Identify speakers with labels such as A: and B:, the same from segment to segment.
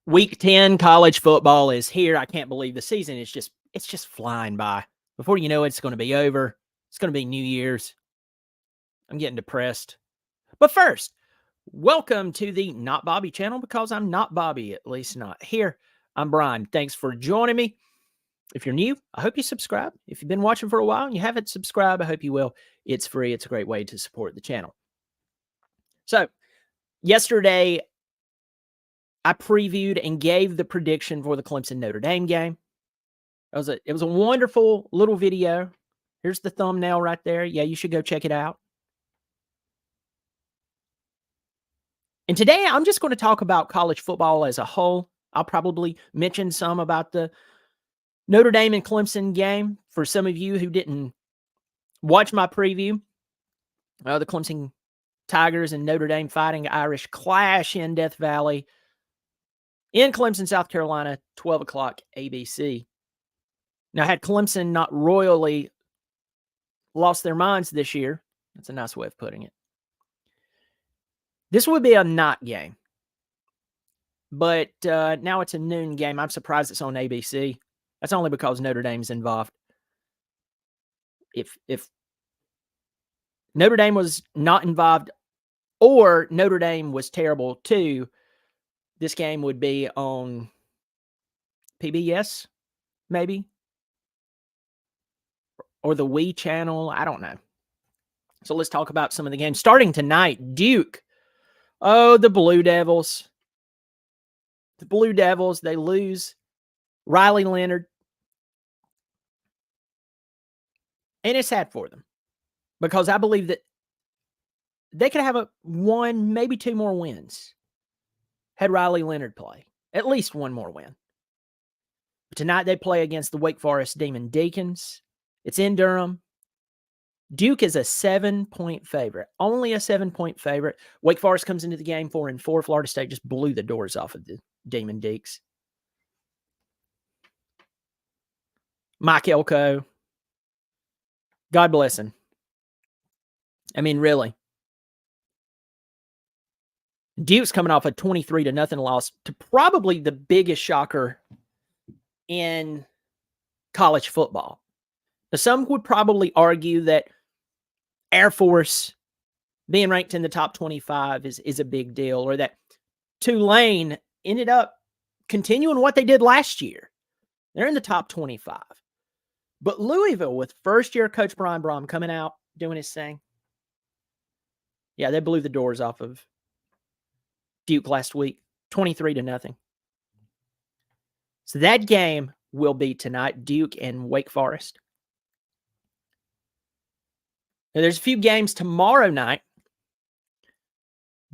A: Week 10 college football is here. I can't believe the season is just flying by. Before you know it, it's going to be over. It's going to be New Year's. I'm getting depressed. But first, welcome to the Not Bobby channel, because I'm not Bobby, at least not here. I'm Brian. Thanks for joining me. If you're new, I hope you subscribe. If you've been watching for a while and you haven't subscribed, I hope you will. It's free. It's a great way to support the channel. So, yesterday, I previewed and gave the prediction for the Clemson Notre Dame game. It was a wonderful little video. Here's the thumbnail right there. Yeah, you should go check it out. And today I'm just going to talk about college football as a whole. I'll probably mention some about the Notre Dame and Clemson game. For some of you who didn't watch my preview, the Clemson Tigers and Notre Dame Fighting Irish clash in Death Valley in Clemson, South Carolina, 12 o'clock ABC. Now, had Clemson not royally lost their minds this year, that's a nice way of putting it, this would be a night game. But now it's a noon game. I'm surprised it's on ABC. That's only because Notre Dame's involved. If Notre Dame was not involved, or Notre Dame was terrible too, this game would be on PBS, maybe, or the Wii channel. I don't know. So let's talk about some of the games. Starting tonight, Duke. Oh, the Blue Devils. The Blue Devils, they lose Riley Leonard. And it's sad for them, because I believe that they could have one, maybe two more wins had Riley Leonard play. At least one more win. But tonight they play against the Wake Forest Demon Deacons. It's in Durham. Duke is a 7-point favorite. Only a 7-point favorite. Wake Forest comes into the game 4-4. Florida State just blew the doors off of the Demon Deacs. Mike Elko. God bless him. I mean, really. Duke's coming off a 23-0 loss to probably the biggest shocker in college football. Now, some would probably argue that Air Force being ranked in the top 25 is a big deal, or that Tulane ended up continuing what they did last year. They're in the top 25. But Louisville, with first-year coach Brian Brom coming out, doing his thing, yeah, they blew the doors off of Duke last week, 23-0. So that game will be tonight, Duke and Wake Forest. Now, there's a few games tomorrow night.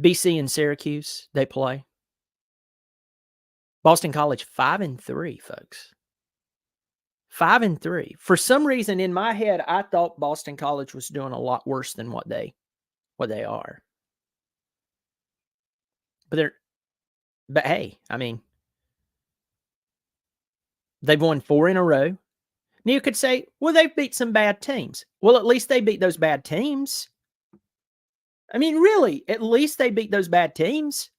A: BC and Syracuse, they play. Boston College, 5-3, folks. 5-3. For some reason, in my head, I thought Boston College was doing a lot worse than what they are. But hey, I mean, they've won 4 in a row. Now you could say, well, they've beat some bad teams. Well, at least they beat those bad teams. I mean, really, at least they beat those bad teams.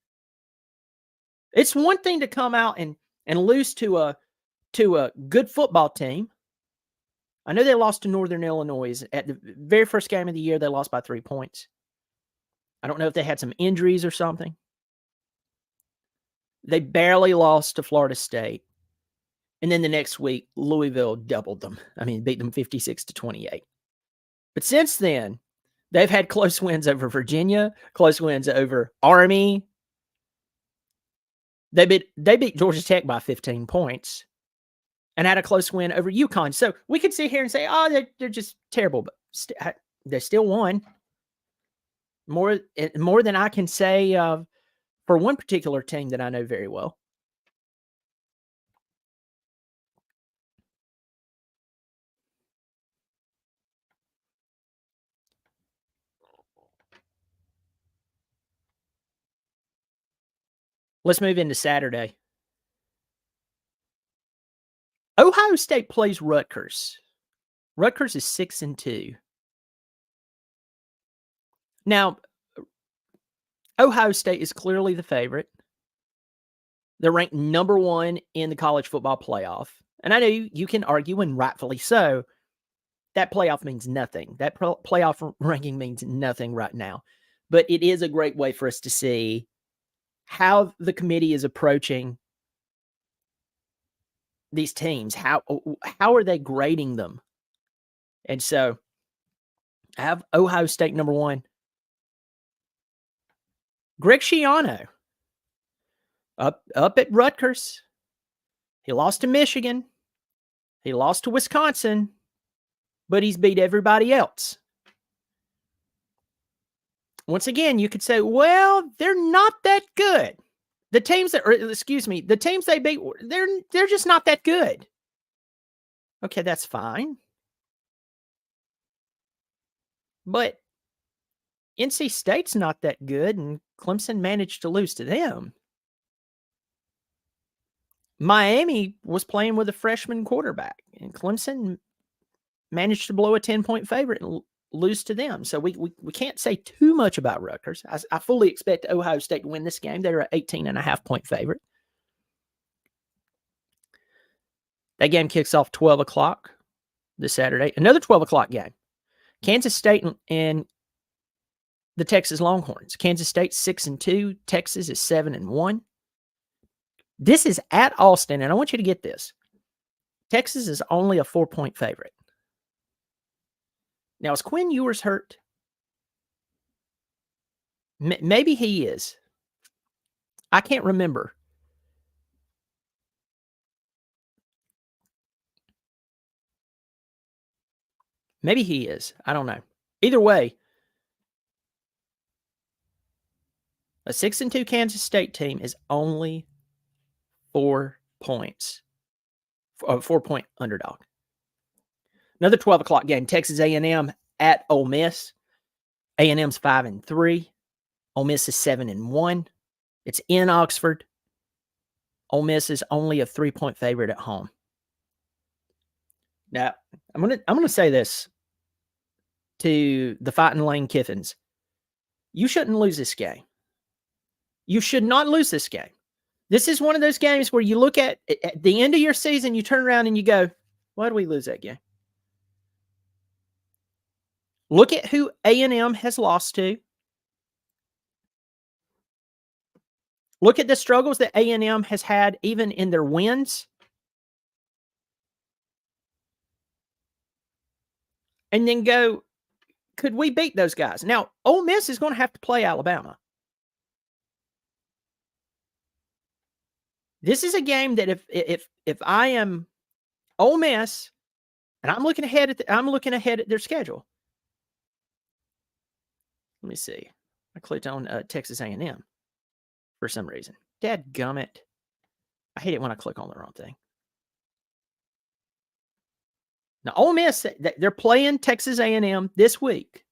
A: It's one thing to come out and lose to a good football team. I know they lost to Northern Illinois at the very first game of the year. They lost by 3 points. I don't know if they had some injuries or something. They barely lost to Florida State. And then the next week, Louisville doubled them. I mean, beat them 56-28. But since then, they've had close wins over Virginia, close wins over Army. They beat Georgia Tech by 15 points and had a close win over UConn. So we could sit here and say, oh, they're just terrible, but they still won. More than I can say for one particular team that I know very well. Let's move into Saturday. Ohio State plays Rutgers. Rutgers is 6-2. Now, Ohio State is clearly the favorite. They're ranked number 1 in the college football playoff. And I know you can argue, and rightfully so, that playoff means nothing. That playoff ranking means nothing right now. But it is a great way for us to see how the committee is approaching these teams. How are they grading them? And so I have Ohio State number 1. Greg Schiano up at Rutgers. He lost to Michigan. He lost to Wisconsin, but he's beat everybody else. Once again, you could say, well, they're not that good. The teams they beat, they're just not that good. Okay, that's fine. But NC State's not that good, and Clemson managed to lose to them. Miami was playing with a freshman quarterback, and Clemson managed to blow a 10-point favorite and lose to them. So we can't say too much about Rutgers. I fully expect Ohio State to win this game. They're an 18.5-point favorite. That game kicks off 12 o'clock this Saturday. Another 12 o'clock game. Kansas State and the Texas Longhorns. Kansas State 6-2. Texas is 7-1. This is at Austin, and I want you to get this. Texas is only a 4-point favorite. Now, is Quinn Ewers hurt? Maybe he is. I can't remember. Maybe he is. I don't know. Either way, a 6-2 Kansas State team is only 4 points. A 4-point underdog. Another 12 o'clock game. Texas A&M at Ole Miss. A&M's 5-3. Ole Miss is 7-1. It's in Oxford. Ole Miss is only a 3-point favorite at home. Now, I'm gonna say this to the Fighting Lane Kiffins. You shouldn't lose this game. You should not lose this game. This is one of those games where you look at the end of your season, you turn around and you go, why did we lose that game? Look at who A&M has lost to. Look at the struggles that A&M has had even in their wins. And then go, could we beat those guys? Now, Ole Miss is going to have to play Alabama. This is a game that if I am Ole Miss and I'm looking ahead at their schedule. Let me see. I clicked on Texas A&M for some reason. Dadgummit. I hate it when I click on the wrong thing. Now, Ole Miss, they're playing Texas A&M this week.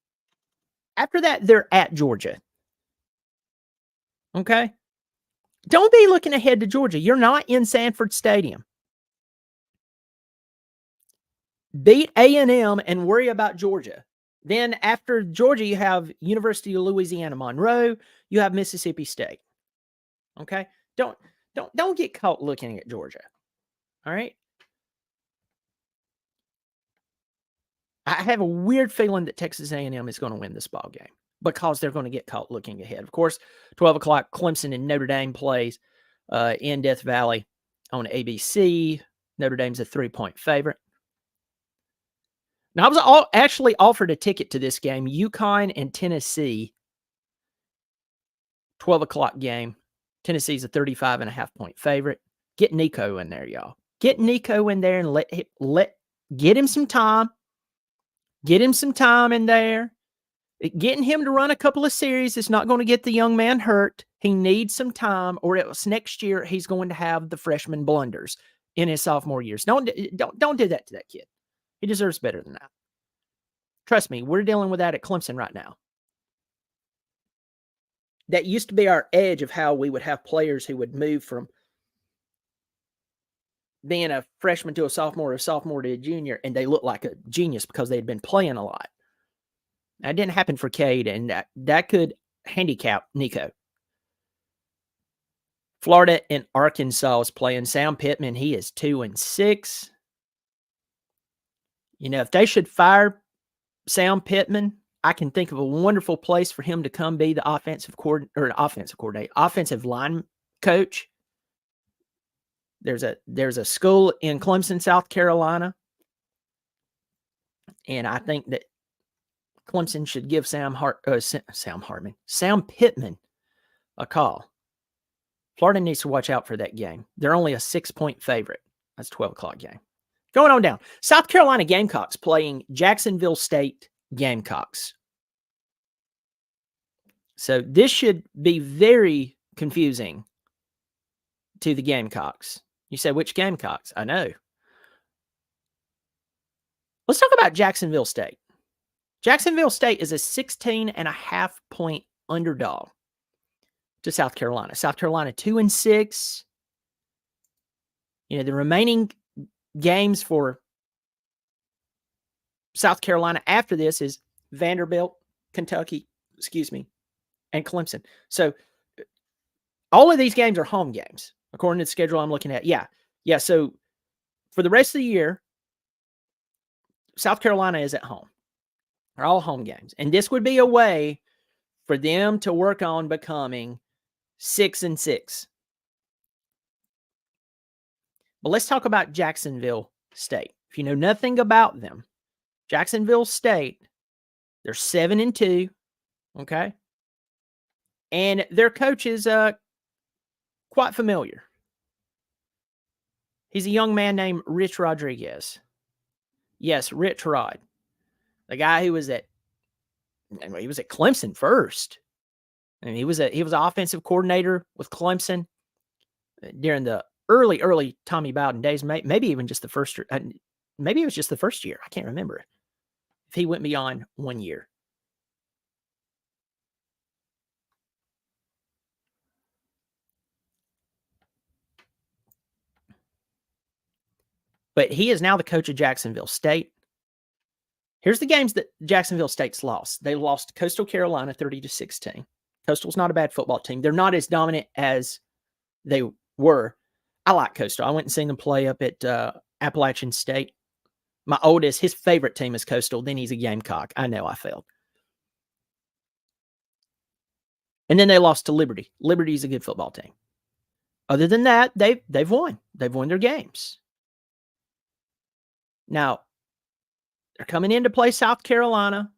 A: After that, they're at Georgia. Okay? Don't be looking ahead to Georgia. You're not in Sanford Stadium. Beat A&M and worry about Georgia. Then after Georgia, you have University of Louisiana Monroe. You have Mississippi State. Okay? Don't get caught looking at Georgia. All right? I have a weird feeling that Texas A&M is going to win this ball game because they're going to get caught looking ahead. Of course, 12 o'clock, Clemson and Notre Dame plays in Death Valley on ABC. Notre Dame's a 3-point favorite. Now, I was actually offered a ticket to this game, UConn and Tennessee, 12 o'clock game. Tennessee's a 35.5-point favorite. Get Nico in there, y'all. Get Nico in there and get him some time. Get him some time in there. Getting him to run a couple of series is not going to get the young man hurt. He needs some time, or else next year he's going to have the freshman blunders in his sophomore years. Don't do that to that kid. He deserves better than that. Trust me, we're dealing with that at Clemson right now. That used to be our edge of how we would have players who would move from being a freshman to a sophomore to a junior, and they look like a genius because they had been playing a lot. That didn't happen for Cade, and that could handicap Nico. Florida and Arkansas is playing. Sam Pittman, he is 2-6. If they should fire Sam Pittman, I can think of a wonderful place for him to come be the offensive line coach. There's a school in Clemson, South Carolina, and I think that Clemson should give Sam Pittman a call. Florida needs to watch out for that game. They're only a 6-point favorite. That's a 12 o'clock game. Going on down. South Carolina Gamecocks playing Jacksonville State Gamecocks. So this should be very confusing to the Gamecocks. You say, which Gamecocks? I know. Let's talk about Jacksonville State. Jacksonville State is a 16.5-point underdog to South Carolina. South Carolina 2-6. The remaining games for South Carolina after this is Vanderbilt, Kentucky, and Clemson. So all of these games are home games, according to the schedule I'm looking at. Yeah. So for the rest of the year, South Carolina is at home. They're all home games. And this would be a way for them to work on becoming 6-6. But let's talk about Jacksonville State. If you know nothing about them, Jacksonville State, they're 7-2, okay? And their coach is quite familiar. He's a young man named Rich Rodriguez. Yes, Rich Rod. The guy who was at Clemson first. And he was an offensive coordinator with Clemson during the early Tommy Bowden days, maybe even just the first, maybe it was just the first year. I can't remember if he went beyond 1 year. But he is now the coach of Jacksonville State. Here's the games that Jacksonville State's lost. They lost Coastal Carolina 30-16. Coastal's not a bad football team. They're not as dominant as they were. I like Coastal. I went and seen them play up at Appalachian State. My oldest, his favorite team is Coastal. Then he's a Gamecock. I know I failed. And then they lost to Liberty. Liberty's a good football team. Other than that, they've won. They've won their games. Now, they're coming in to play South Carolina.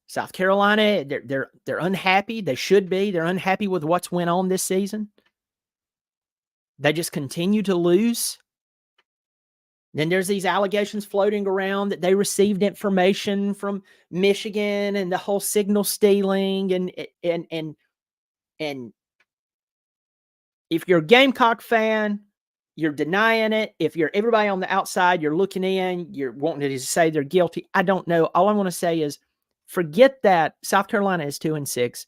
A: South Carolina, they're unhappy. They should be. They're unhappy with what's went on this season. They just continue to lose. Then there's these allegations floating around that they received information from Michigan and the whole signal stealing and if you're a Gamecock fan, you're denying it. If you're everybody on the outside, you're looking in, you're wanting to say they're guilty. I don't know. All I want to say is forget that. South Carolina is 2-6.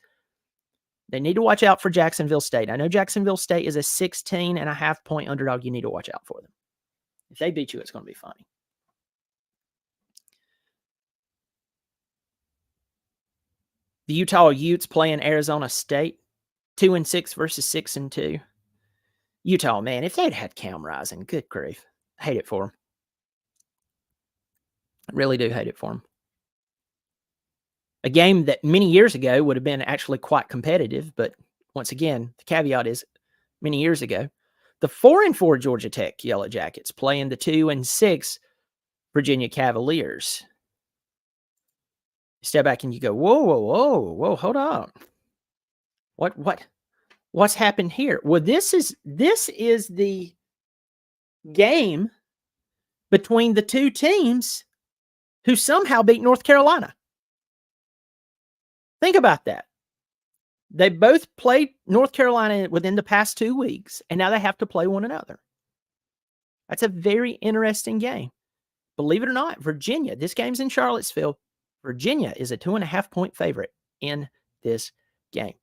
A: They need to watch out for Jacksonville State. I know Jacksonville State is a 16.5-point underdog. You need to watch out for them. If they beat you, it's going to be funny. The Utah Utes playing Arizona State, 2-6 versus 6-2. Utah, man, if they'd had Cam Rising, good grief. I hate it for them. I really do hate it for them. A game that many years ago would have been actually quite competitive, but once again, the caveat is many years ago. The 4-4 Georgia Tech Yellow Jackets playing the 2-6 Virginia Cavaliers. You step back and you go, whoa, hold on. What's happened here? Well, this is the game between the two teams who somehow beat North Carolina. Think about that. They both played North Carolina within the past 2 weeks, and now they have to play one another. That's a very interesting game. Believe it or not, Virginia, this game's in Charlottesville. Virginia is a 2.5-point favorite in this game.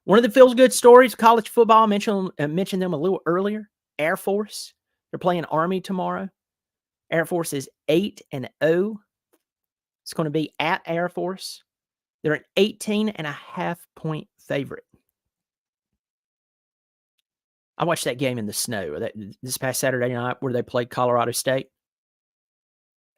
A: One of the feels-good stories of college football, I mentioned them a little earlier, Air Force. They're playing Army tomorrow. Air Force is 8-0. It's going to be at Air Force. They're an 18.5-point favorite. I watched that game in the snow this past Saturday night where they played Colorado State.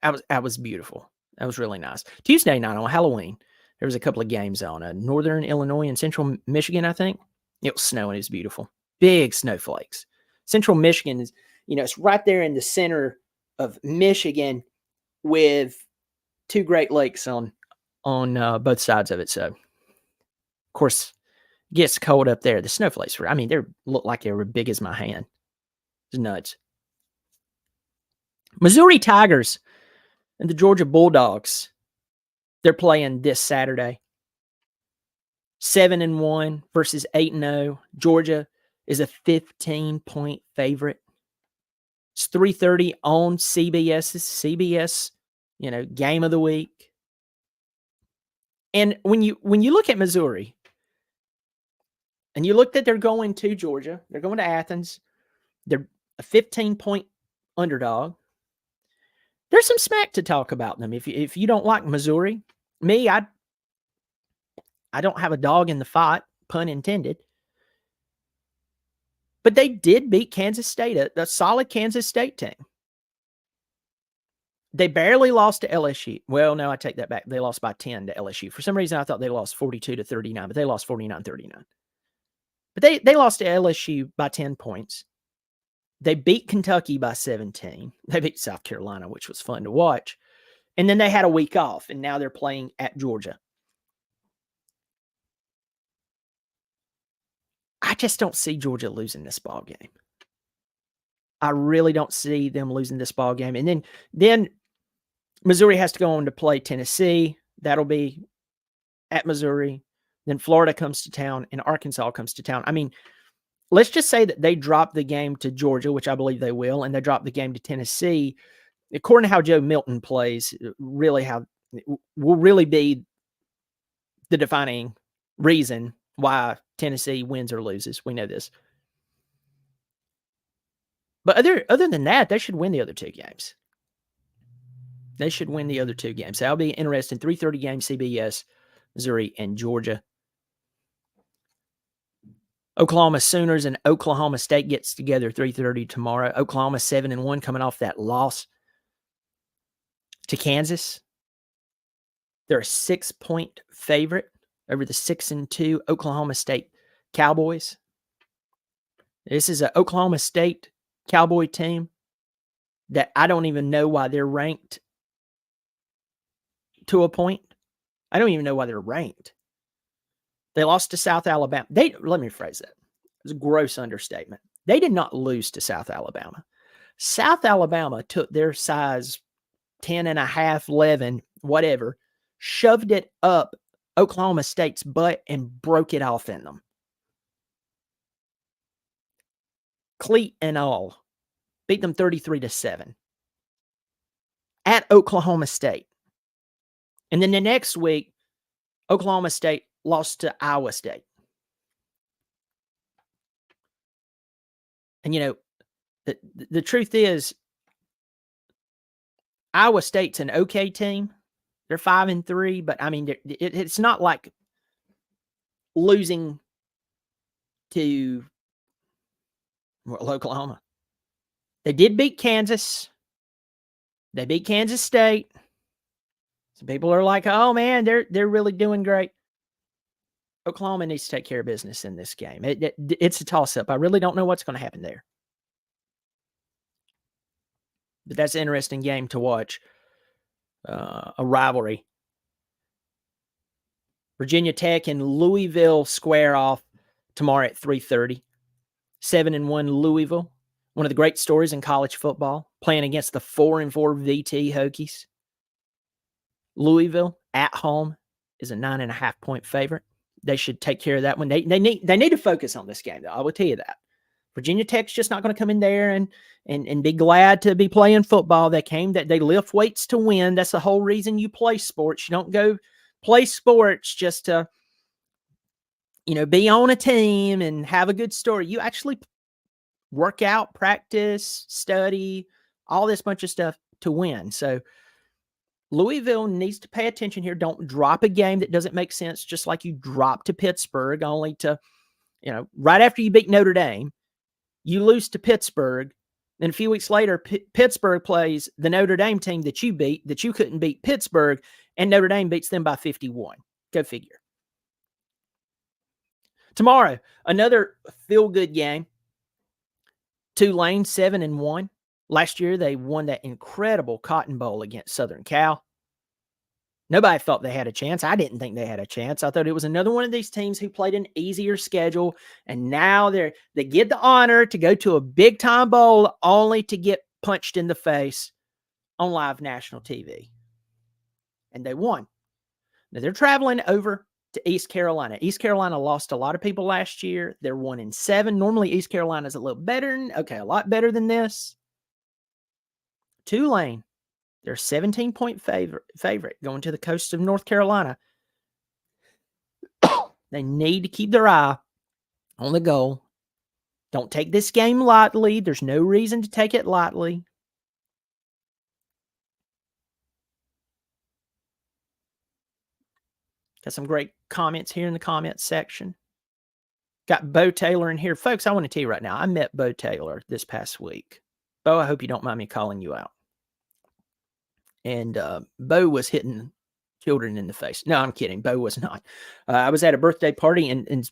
A: That was beautiful. That was really nice. Tuesday night on Halloween, there was a couple of games on Northern Illinois and Central Michigan, I think. It was snowing. It was beautiful. Big snowflakes. Central Michigan is, it's right there in the center of Michigan with two Great Lakes on both sides of it. So, of course, it gets cold up there. The snowflakes they look like they were big as my hand. It's nuts. Missouri Tigers and the Georgia Bulldogs, they're playing this Saturday. 7-1 versus 8-0. Georgia is a 15-point favorite. It's 3:30 on CBS, game of the week. And when you look at Missouri, and you look that they're going to Georgia, they're going to Athens, they're a 15-point underdog. There's some smack to talk about them. If you don't like Missouri, me, I don't have a dog in the fight, pun intended. But they did beat Kansas State, a solid Kansas State team. They barely lost to LSU. Well, no, I take that back. They lost by 10 to LSU. For some reason, I thought they lost 42-39, but they lost 49-39. But they lost to LSU by 10 points. They beat Kentucky by 17. They beat South Carolina, which was fun to watch. And then they had a week off, and now they're playing at Georgia. I just don't see Georgia losing this ball game. I really don't see them losing this ball game. And then Missouri has to go on to play Tennessee. That'll be at Missouri. Then Florida comes to town, and Arkansas comes to town. Let's just say that they drop the game to Georgia, which I believe they will, and they drop the game to Tennessee. According to how Joe Milton plays, will really be the defining reason why Tennessee wins or loses. We know this. But other than that, they should win the other two games. They should win the other two games. That'll be interesting. 3:30 game, CBS, Missouri, and Georgia. Oklahoma Sooners and Oklahoma State gets together 3:30 tomorrow. Oklahoma 7-1 coming off that loss to Kansas. They're a 6-point favorite over the 6-2 Oklahoma State Cowboys. This is an Oklahoma State Cowboy team that I don't even know why they're ranked to a point. I don't even know why they're ranked. They lost to South Alabama. Let me rephrase that. It was a gross understatement. They did not lose to South Alabama. South Alabama took their size 10.5, 11, whatever, shoved it up Oklahoma State's butt and broke it off in them. Cleat and all. Beat them 33-7 at Oklahoma State. And then the next week, Oklahoma State lost to Iowa State. And, the truth is, Iowa State's an okay team. They're 5-3, but, it's not like losing to Oklahoma. They did beat Kansas. They beat Kansas State. Some people are like, oh, man, they're really doing great. Oklahoma needs to take care of business in this game. It's a toss-up. I really don't know what's going to happen there. But that's an interesting game to watch. A rivalry. Virginia Tech and Louisville square off tomorrow at 3:30. 7-1 Louisville. One of the great stories in college football. Playing against the 4-4 VT Hokies. Louisville at home is a 9.5-point favorite. They should take care of that one. They need to focus on this game, though. I will tell you that. Virginia Tech's just not going to come in there and be glad to be playing football. They lift weights to win. That's the whole reason you play sports. You don't go play sports just to, be on a team and have a good story. You actually work out, practice, study, all this bunch of stuff to win. So Louisville needs to pay attention here. Don't drop a game that doesn't make sense, just like you dropped to Pittsburgh, only to, right after you beat Notre Dame, You lose to Pittsburgh. Then a few weeks later, Pittsburgh plays the Notre Dame team that you beat, that you couldn't beat Pittsburgh, and Notre Dame beats them by 51. Go figure. Tomorrow, another feel-good game. Tulane 7-1. Last year, they won that incredible Cotton Bowl against Southern Cal. Nobody thought they had a chance. I didn't think they had a chance. I thought it was another one of these teams who played an easier schedule, and now they get the honor to go to a big-time bowl only to get punched in the face on live national TV. And they won. Now, they're traveling over to East Carolina. East Carolina lost a lot of people last year. They're 1-7. Normally, East Carolina is a little better. Okay, a lot better than this. Tulane, they're 17-point favorite going to the coast of North Carolina. They need to keep their eye on the goal. Don't take this game lightly. There's no reason to take it lightly. Got some great comments here in the comments section. Got Bo Taylor in here. Folks, I want to tell you right now, I met Bo Taylor this past week. Bo, I hope you don't mind me calling you out. And Bo was hitting children in the face. No, I'm kidding. Bo was not. I was at a birthday party, and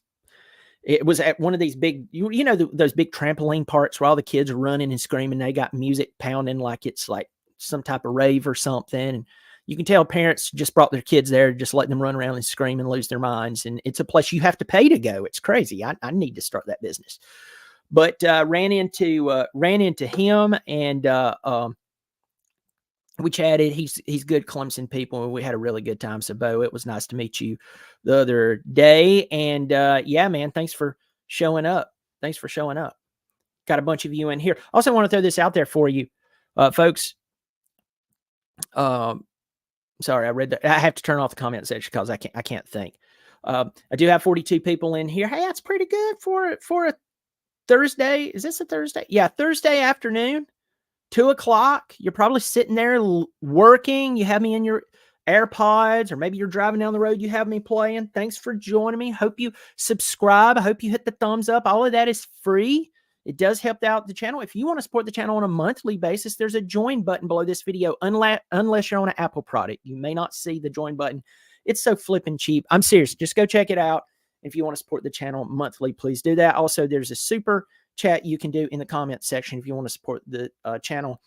A: it was at one of these big, you know, those big trampoline parks where all the kids are running and screaming. They got music pounding like it's like some type of rave or something. And you can tell parents just brought their kids there, just letting them run around and scream and lose their minds. And it's a place you have to pay to go. It's crazy. I need to start that business. But ran into him, and we chatted. He's good Clemson people, and we had a really good time. So, Bo, it was nice to meet you the other day. And yeah, man, thanks for showing up. Got a bunch of you in here. Also want to throw this out there for you, folks. Sorry, I read that. I have to turn off the comment section because I can't think. I do have 42 people in here. Hey, that's pretty good for a Thursday. Is this a Thursday? Yeah, Thursday afternoon, 2:00. You're probably sitting there working. You have me in your AirPods, or maybe you're driving down the road. You have me playing. Thanks for joining me. Hope you subscribe. I hope you hit the thumbs up. All of that is free. It does help out the channel. If you want to support the channel on a monthly basis, there's a join button below this video, unless you're on an Apple product. You may not see the join button. It's so flipping cheap. I'm serious. Just go check it out. If you want to support the channel monthly, please do that. Also, there's a super chat you can do in the comment section if you want to support the channel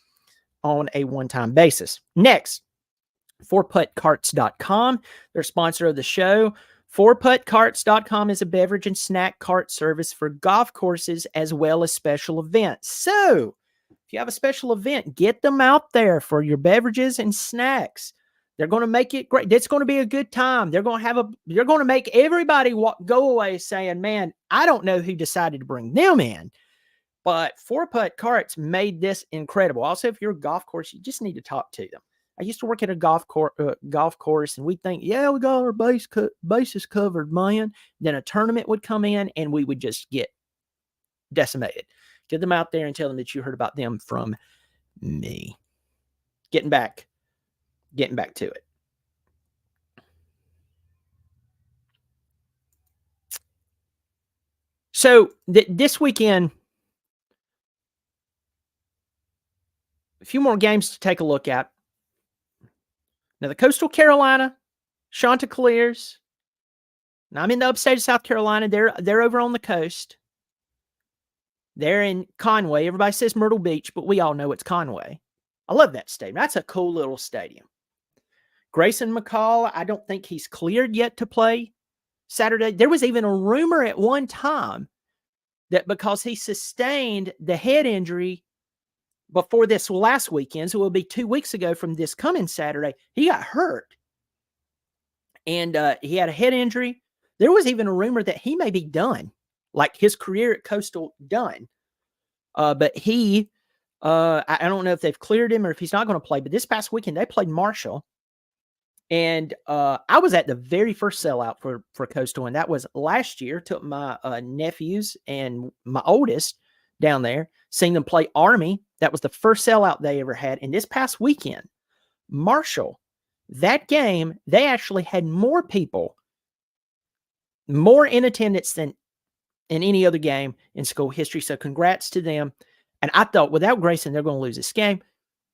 A: on a one-time basis. Next, 4puttcarts.com. They're a sponsor of the show. 4puttcarts.com is a beverage and snack cart service for golf courses as well as special events. So, if you have a special event, get them out there for your beverages and snacks. They're going to make it great. It's going to be a good time. They're going to make everybody go away saying, "Man, I don't know who decided to bring them in." But 4Putt Carts made this incredible. Also, if you're a golf course, you just need to talk to them. I used to work at a golf course, and we'd think, yeah, we got our bases covered, man. Then a tournament would come in, and we would just get decimated. Get them out there and tell them that you heard about them from me. Getting back to it. So this weekend, a few more games to take a look at. Now, the Coastal Carolina Chanticleers. Now, I'm in the upstate of South Carolina. They're over on the coast. They're in Conway. Everybody says Myrtle Beach, but we all know it's Conway. I love that stadium. That's a cool little stadium. Grayson McCall, I don't think he's cleared yet to play Saturday. There was even a rumor at one time that because he sustained the head injury before this last weekend, so it will be 2 weeks ago from this coming Saturday, he got hurt. And he had a head injury. There was even a rumor that he may be done, like his career at Coastal done. But he, I don't know if they've cleared him or if he's not going to play, but this past weekend they played Marshall. And I was at the very first sellout for Coastal, and that was last year. Took my nephews and my oldest down there, seeing them play Army. That was the first sellout they ever had. And this past weekend, Marshall, that game, they actually had more people, more in attendance than in any other game in school history. So congrats to them. And I thought without Grayson, they're going to lose this game.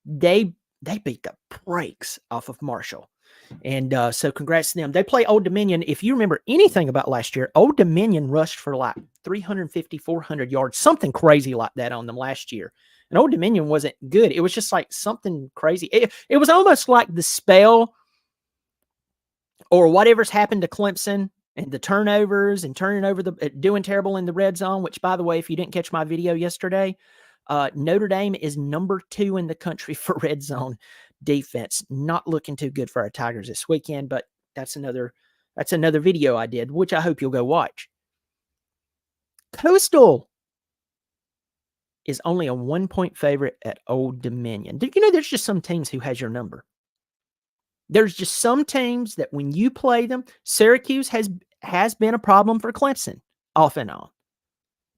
A: They beat the brakes off of Marshall. And so congrats to them. They play Old Dominion. If you remember anything about last year, Old Dominion rushed for like 350, 400 yards, something crazy like that on them last year. And Old Dominion wasn't good. It was just like something crazy. It was almost like the spell or whatever's happened to Clemson and the turnovers and turning over doing terrible in the red zone, which, by the way, if you didn't catch my video yesterday, Notre Dame is number 2 in the country for red zone defense. Not looking too good for our Tigers this weekend, but that's another video I did, which I hope you'll go watch. Coastal is only a 1-point favorite at Old Dominion. You know, there's just some teams who has your number. There's just some teams that when you play them, Syracuse has been a problem for Clemson off and on.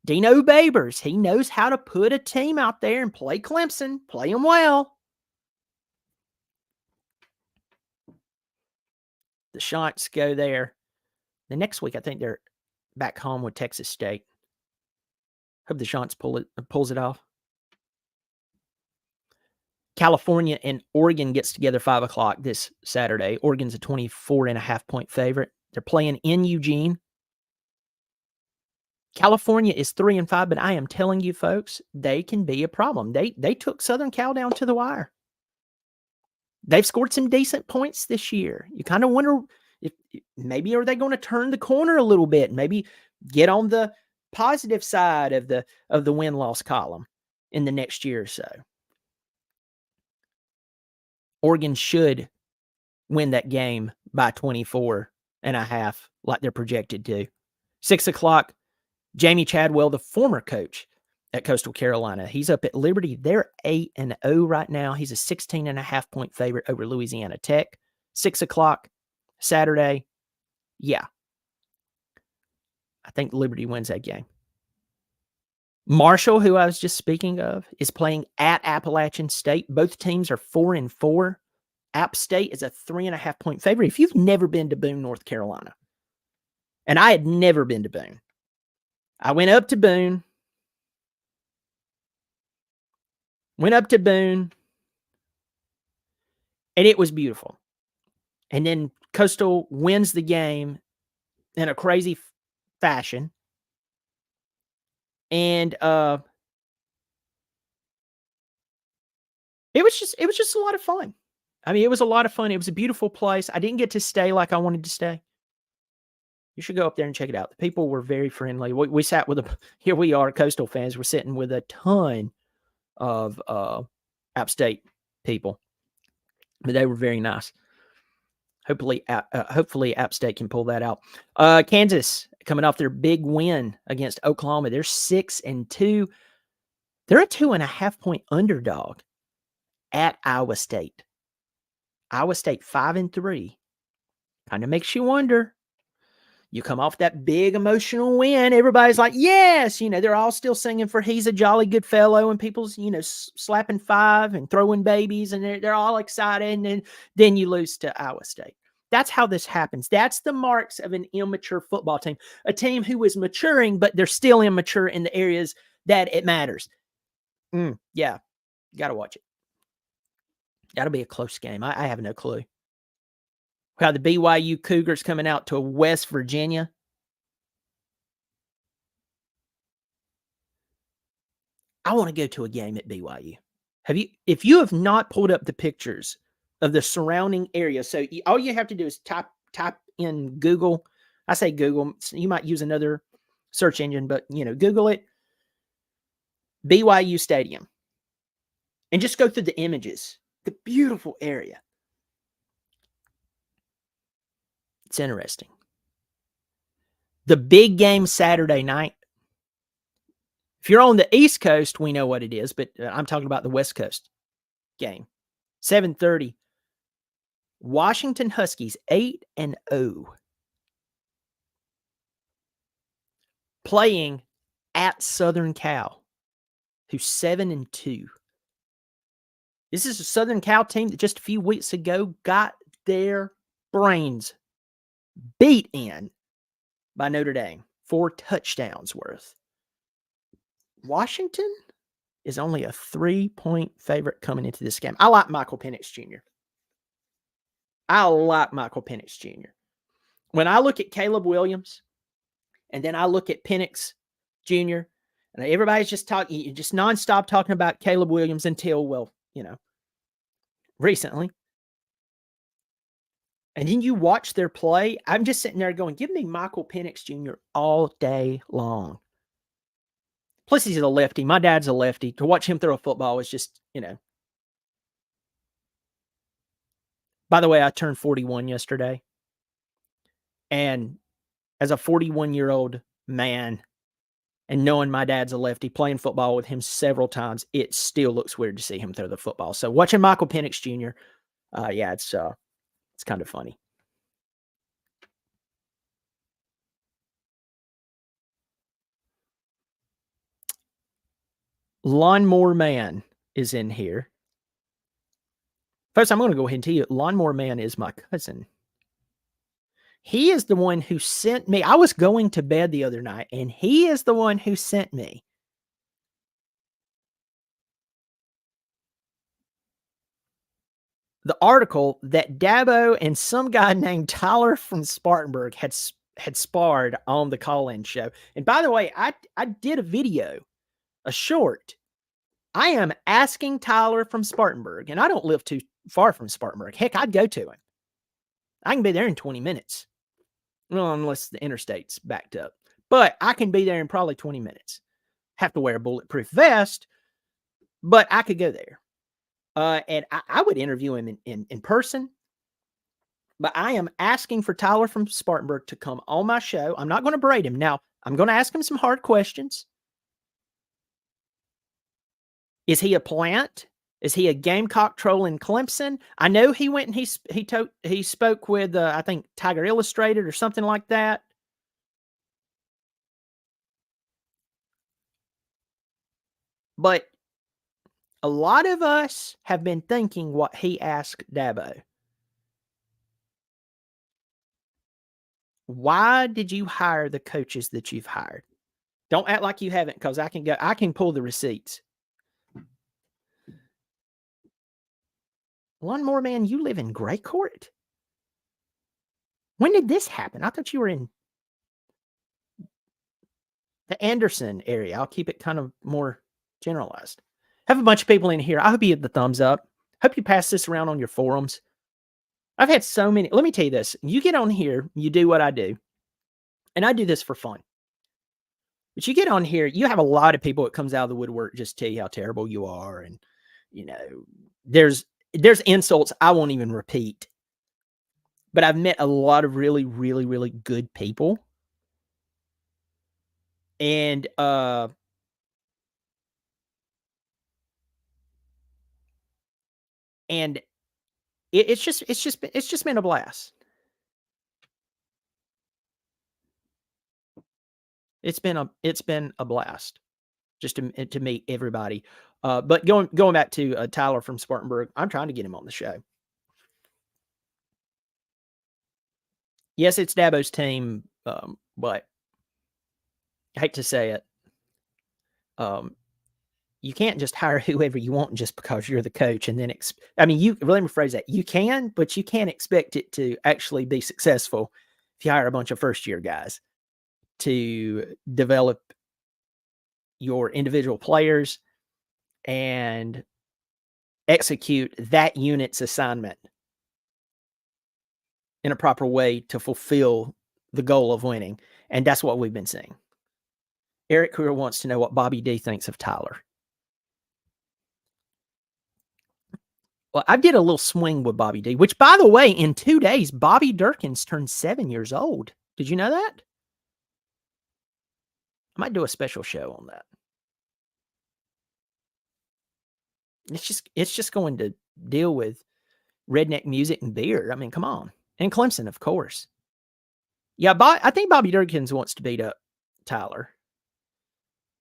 A: Dino Babers, he knows how to put a team out there and play Clemson, play them well. The Shots go there. The next week, I think they're back home with Texas State. Hope the Shots pulls it off. California and Oregon gets together 5 o'clock this Saturday. Oregon's a 24.5-point favorite. They're playing in Eugene. California is 3-5, but I am telling you, folks, they can be a problem. They took Southern Cal down to the wire. They've scored some decent points this year. You kind of wonder if maybe are they going to turn the corner a little bit, maybe get on the positive side of the win-loss column in the next year or so. Oregon should win that game by 24.5, like they're projected to. 6 o'clock, Jamie Chadwell, the former coach at Coastal Carolina, he's up at Liberty. They're 8-0 right now. He's a 16.5-point favorite over Louisiana Tech. 6 o'clock, Saturday. Yeah. I think Liberty wins that game. Marshall, who I was just speaking of, is playing at Appalachian State. Both teams are 4-4. App State is a 3.5-point favorite. If you've never been to Boone, North Carolina, and I had never been to Boone, I went up to Boone, and it was beautiful. And then Coastal wins the game in a crazy fashion. And it was just a lot of fun. I mean, it was a lot of fun. It was a beautiful place. I didn't get to stay like I wanted to stay. You should go up there and check it out. The people were very friendly. We sat with here we are, Coastal fans. We're sitting with a ton of App State people, but they were very nice. Hopefully App State can pull that out. Kansas coming off their big win against Oklahoma. They're 6-2. They're a 2.5-point underdog at Iowa State. Iowa State 5-3. Kind of makes you wonder. You come off that big emotional win. Everybody's like, yes, they're all still singing for He's a Jolly Good Fellow, and people's, slapping 5 and throwing babies, and they're all excited. And then you lose to Iowa State. That's how this happens. That's the marks of an immature football team, a team who is maturing, but they're still immature in the areas that it matters. Yeah, you got to watch it. That'll be a close game. I have no clue. How the BYU Cougars coming out to West Virginia. I want to go to a game at BYU. If you have not pulled up the pictures of the surrounding area, so all you have to do is type in Google. I say Google. You might use another search engine, but Google it. BYU Stadium, and just go through the images. The beautiful area. It's interesting. The big game Saturday night. If you're on the East Coast, we know what it is, but I'm talking about the West Coast game. 7:30. Washington Huskies 8-0. Playing at Southern Cal, who's 7-2. This is a Southern Cal team that just a few weeks ago got their brains beat in by Notre Dame, 4 touchdowns worth. Washington is only a 3-point favorite coming into this game. I like Michael Penix Jr. When I look at Caleb Williams and then I look at Penix Jr., and everybody's just nonstop talking about Caleb Williams until, well, recently. And then you watch their play. I'm just sitting there going, give me Michael Penix Jr. all day long. Plus, he's a lefty. My dad's a lefty. To watch him throw a football is just, By the way, I turned 41 yesterday. And as a 41-year-old man, and knowing my dad's a lefty, playing football with him several times, it still looks weird to see him throw the football. So watching Michael Penix Jr., it's kind of funny. Lawnmower Man is in here. First, I'm going to go ahead and tell you, Lawnmower Man is my cousin. He is the one who sent me. I was going to bed the other night, and he is the one who sent me the article that Dabo and some guy named Tyler from Spartanburg had sparred on the call-in show. And by the way, I did a video, a short. I am asking Tyler from Spartanburg, and I don't live too far from Spartanburg. Heck, I'd go to him. I can be there in 20 minutes. Well, unless the interstate's backed up. But I can be there in probably 20 minutes. Have to wear a bulletproof vest, but I could go there. And I would interview him in person. But I am asking for Tyler from Spartanburg to come on my show. I'm not going to berate him. Now, I'm going to ask him some hard questions. Is he a plant? Is he a Gamecock troll in Clemson? I know he went and he spoke with, I think, Tiger Illustrated or something like that. But a lot of us have been thinking what he asked Dabo. Why did you hire the coaches that you've hired? Don't act like you haven't, because I can pull the receipts. Lawnmower Man, you live in Gray Court? When did this happen? I thought you were in the Anderson area. I'll keep it kind of more generalized. Have a bunch of people in here. I hope you hit the thumbs up. Hope you pass this around on your forums. I've had so many. Let me tell you this. You get on here, you do what I do, and I do this for fun. But you get on here, you have a lot of people that comes out of the woodwork just tell you how terrible you are. And, there's insults I won't even repeat. But I've met a lot of really, really, really good people. And it's just been a blast. It's been a blast just to meet everybody. But going back to Tyler from Spartanburg, I'm trying to get him on the show. Yes, it's Dabo's team, but I hate to say it. You can't just hire whoever you want just because you're the coach, and then let me rephrase that. You can, but you can't expect it to actually be successful if you hire a bunch of first-year guys to develop your individual players and execute that unit's assignment in a proper way to fulfill the goal of winning. And that's what we've been seeing. Eric Crewer wants to know what Bobby D thinks of Tyler. Well, I did a little swing with Bobby D, which, by the way, in 2 days, Bobby Durkins turned 7 years old. Did you know that? I might do a special show on that. It's just going to deal with redneck music and beer. I mean, come on. And Clemson, of course. Yeah, I think Bobby Durkins wants to beat up Tyler.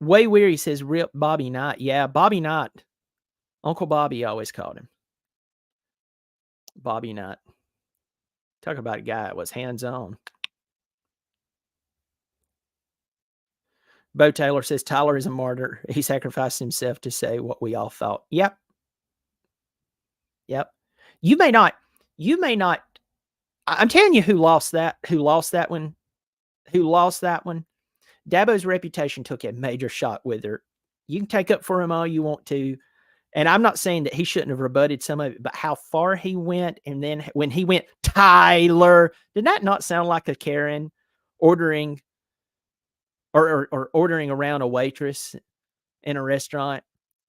A: Way Weary says, rip Bobby Knight. Yeah, Bobby Knight. Uncle Bobby always called him Bobby Knight. Talk about a guy that was hands-on. Bo Taylor says Tyler is a martyr. He sacrificed himself to say what we all thought. Yep. You may not. I'm telling you who lost that one. Dabo's reputation took a major shot with her. You can take up for him all you want to. And I'm not saying that he shouldn't have rebutted some of it, but how far he went. And then when he went, Tyler, did that not sound like a Karen ordering or ordering around a waitress in a restaurant?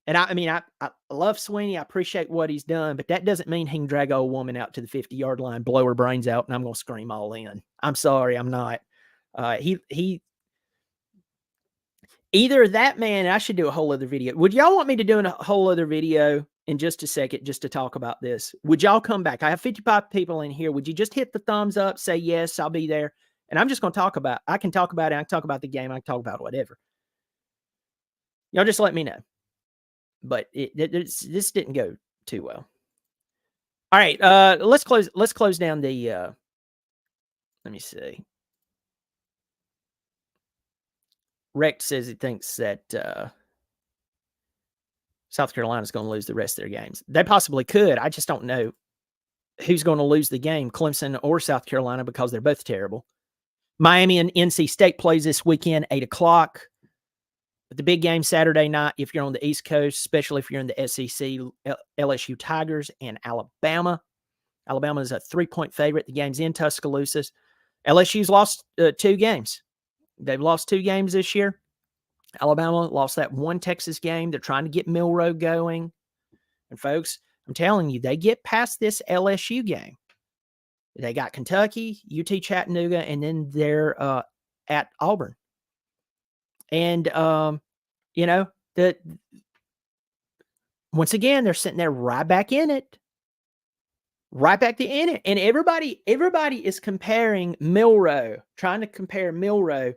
A: And I love Swinney. I appreciate what he's done, but that doesn't mean he can drag an old woman out to the 50-yard line, blow her brains out, and I'm going to scream all in. I'm sorry, I'm not. Either that man, I should do a whole other video. Would y'all want me to do a whole other video in just a second just to talk about this? Would y'all come back? I have 55 people in here. Would you just hit the thumbs up, say yes, I'll be there? And I'm just going to talk about it. I can talk about it. I can talk about the game. I can talk about whatever. Y'all just let me know. But this didn't go too well. All right, let's close down the let me see. Rex says he thinks that South Carolina is going to lose the rest of their games. They possibly could. I just don't know who's going to lose the game, Clemson or South Carolina, because they're both terrible. Miami and NC State plays this weekend, 8 o'clock. But the big game Saturday night, if you're on the East Coast, especially if you're in the SEC, LSU Tigers and Alabama. Alabama is a 3-point favorite. The game's in Tuscaloosa. LSU's lost 2 games. They've lost 2 games this year. Alabama lost that one Texas game. They're trying to get Milroe going. And folks, I'm telling you, they get past this LSU game. They got Kentucky, UT Chattanooga, and then they're at Auburn. And, once again, they're sitting there right back in it. And everybody is comparing Milroe, trying to compare Milroe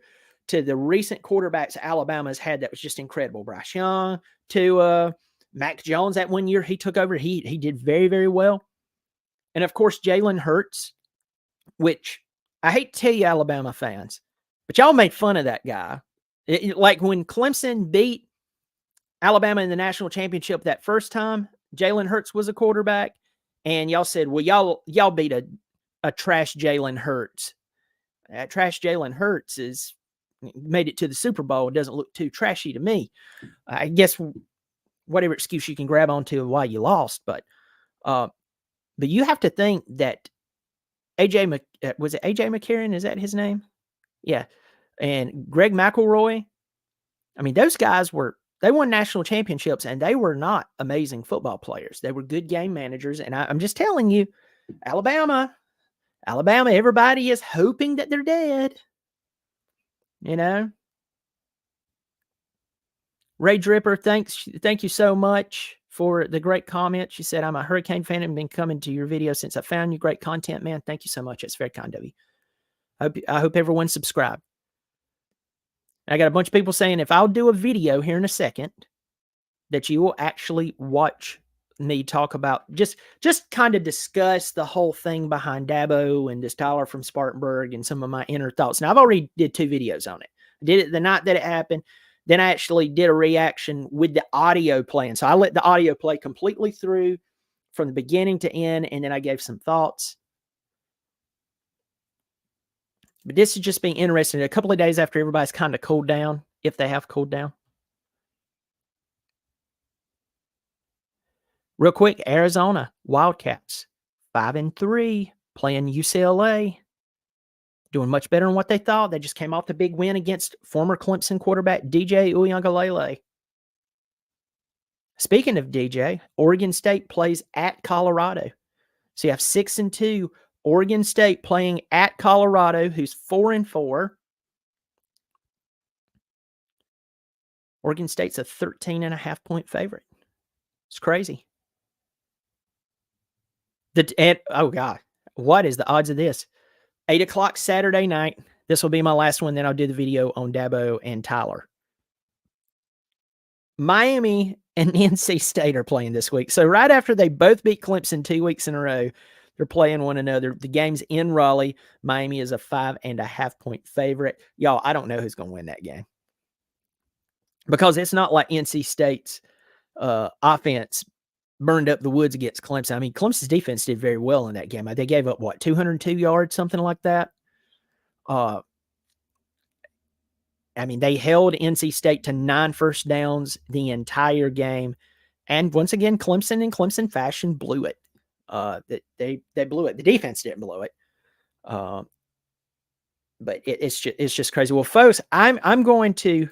A: to the recent quarterbacks Alabama's had that was just incredible. Bryce Young, to Mac Jones that one year he took over. He did very, very well. And, of course, Jalen Hurts, which I hate to tell you, Alabama fans, but y'all made fun of that guy. Like when Clemson beat Alabama in the national championship that first time, Jalen Hurts was a quarterback. And y'all said, well, y'all beat a trash Jalen Hurts. That trash Jalen Hurts made it to the Super Bowl. It doesn't look too trashy to me. I guess whatever excuse you can grab onto why you lost. But you have to think that was it AJ McCarron? Is that his name? Yeah. And Greg McElroy. I mean, those guys they won national championships, and they were not amazing football players. They were good game managers. And I'm just telling you, Alabama, everybody is hoping that they're dead. Ray Dripper, thank you so much for the great comment. She said, I'm a Hurricane fan and been coming to your video since I found you. Great content, man. Thank you so much. It's very kind of you. I hope everyone's subscribed. I got a bunch of people saying if I'll do a video here in a second, that you will actually watch me talk about, just kind of discuss the whole thing behind Dabo and this Tyler from Spartanburg and some of my inner thoughts. Now, I've already did 2 videos on it. I did it the night that it happened. Then I actually did a reaction with the audio playing. So I let the audio play completely through from the beginning to end, and then I gave some thoughts. But this is just being interesting. A couple of days after everybody's kind of cooled down, if they have cooled down. Real quick, Arizona Wildcats, 5-3, playing UCLA. Doing much better than what they thought. They just came off the big win against former Clemson quarterback DJ Uiagalelei. Speaking of DJ, Oregon State plays at Colorado. So you have 6-2. Oregon State playing at Colorado, who's 4-4. Oregon State's a 13.5-point favorite. It's crazy. Oh, God. What is the odds of this? 8 o'clock Saturday night. This will be my last one. Then I'll do the video on Dabo and Tyler. Miami and NC State are playing this week. So right after they both beat Clemson 2 weeks in a row, they're playing one another. The game's in Raleigh. Miami is a 5.5-point favorite. Y'all, I don't know who's going to win that game. because it's not like NC State's offense burned up the woods against Clemson. I mean, Clemson's defense did very well in that game. They gave up, 202 yards, something like that? I mean, they held NC State to 9 first downs the entire game. And once again, Clemson in Clemson fashion blew it. They blew it. The defense didn't blow it. But it's just crazy. Well, folks, I'm going to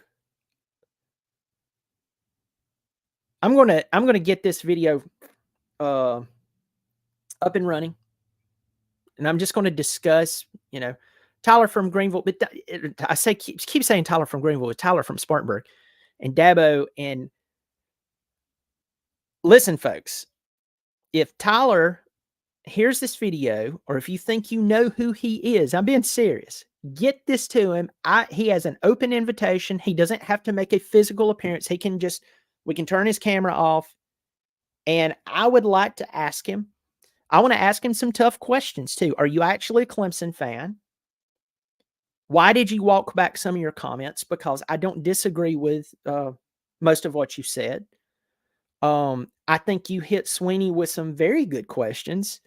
A: get this video up and running, and I'm just going to discuss, Tyler from Greenville. But I keep saying Tyler from Greenville, it's Tyler from Spartanburg, and Dabo. And listen, folks, if Tyler hears this video, or if you think you know who he is, I'm being serious, get this to him. He has an open invitation. He doesn't have to make a physical appearance. We can turn his camera off. And I would like to ask him, I want to ask him some tough questions too. Are you actually a Clemson fan? Why did you walk back some of your comments? Because I don't disagree with most of what you said. I think you hit Swinney with some very good questions.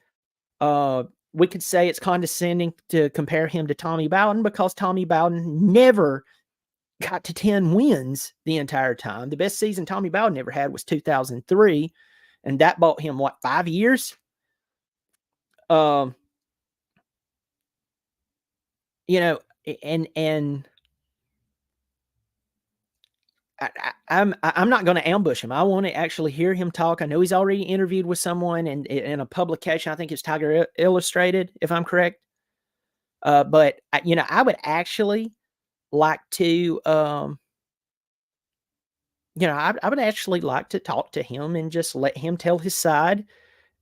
A: We could say it's condescending to compare him to Tommy Bowden, because Tommy Bowden never got to 10 wins the entire time. The best season Tommy Bowden ever had was 2003, and that bought him 5 years? And I'm not going to ambush him. I want to actually hear him talk. I know he's already interviewed with someone in a publication. I think it's Tiger Illustrated, if I'm correct. But I would actually like to, I would actually like to talk to him and just let him tell his side.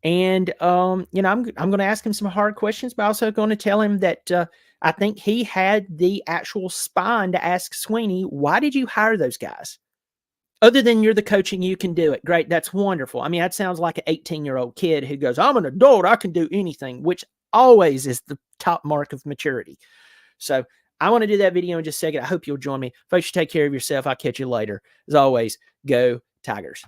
A: And, I'm going to ask him some hard questions, but also going to tell him that I think he had the actual spine to ask Swinney, why did you hire those guys? Other than you're the coach and you can do it. Great. That's wonderful. I mean, that sounds like an 18-year-old kid who goes, I'm an adult, I can do anything, which always is the top mark of maturity. So I want to do that video in just a second. I hope you'll join me. Folks, you take care of yourself. I'll catch you later. As always, go Tigers.